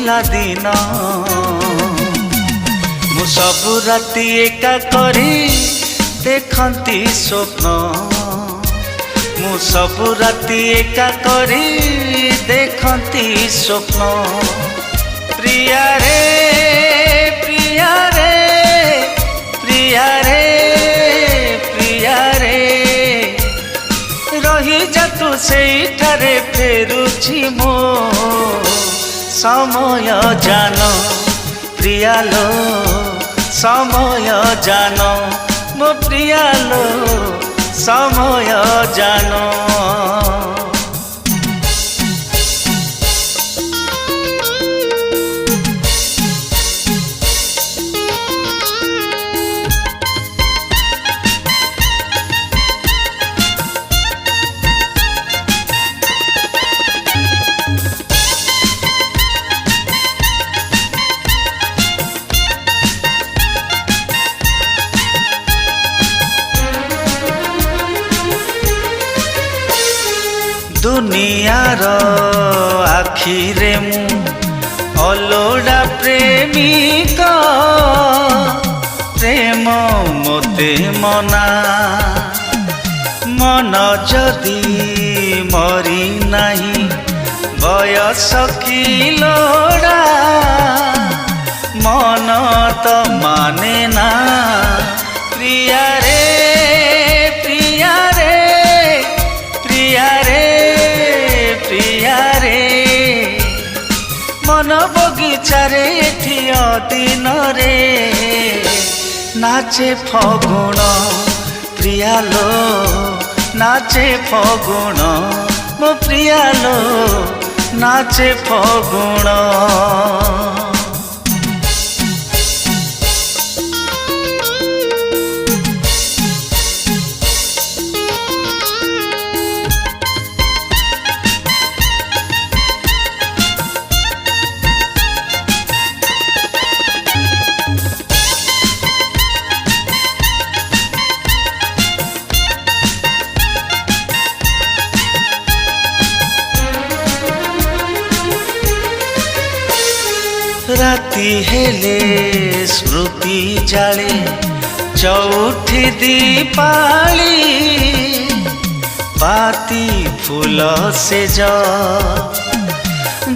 पिला दिन मु सबु राति एका करी देखती स्वप्न मु सबु राति एका करी देखती स्वप्न प्रिया रे प्रिया रे प्रिया रे प्रिया रे रही जा तू सेठारे फेरुछि मो समय जान प्रिया लो समय जान मो प्रिया लो समय जान दुनियार आखिरे मु अलोड़ा प्रेमिक प्रेम मोते मना मन जदि मरी नहीं बयस की लोड़ा मन तो माने ना प्रिया रे प्रिया रे प्रिया रे प्रिया रे मन बगीचारे एठिया दिन रे नाचे फगुण प्रिया लो नाचे फगुण मो प्रिया लो नाचे फगुण राति हेले स्मृति जाले चौठी दीपाली पाती फूल से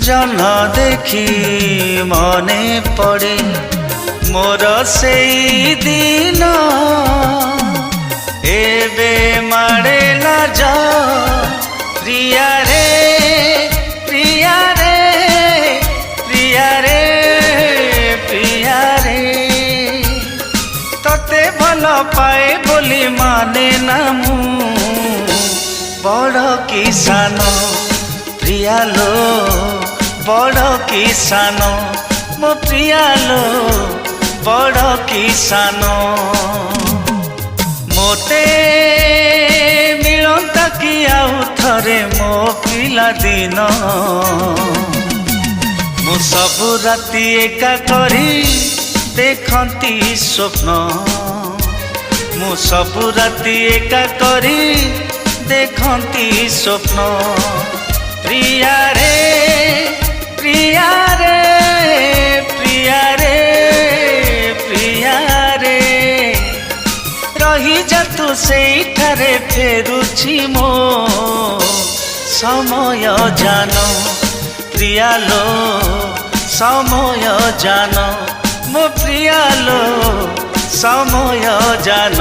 जन देखी मने पड़े मोर से दिन एबे मारे लाज प्रिया रे प्रिया रे प्रिया रे प्रिया रे तते भल पाए बोली माने ना मु बड़ किसान प्रिया लो बड़ किसान मो प्रिया लो बड़ किसान मोते मिलंता कि आउ थरे मो पिला दिन मु सबु राति एका करी देखती स्वप्न मु सबु राति एका करी देखती स्वप्न प्रिया रे प्रिया रे प्रिया रे प्रिया रे रही जा तू सेठारे फेरुछि मो समय जान प्रिया लो समय जान मो प्रिया लो समय जान।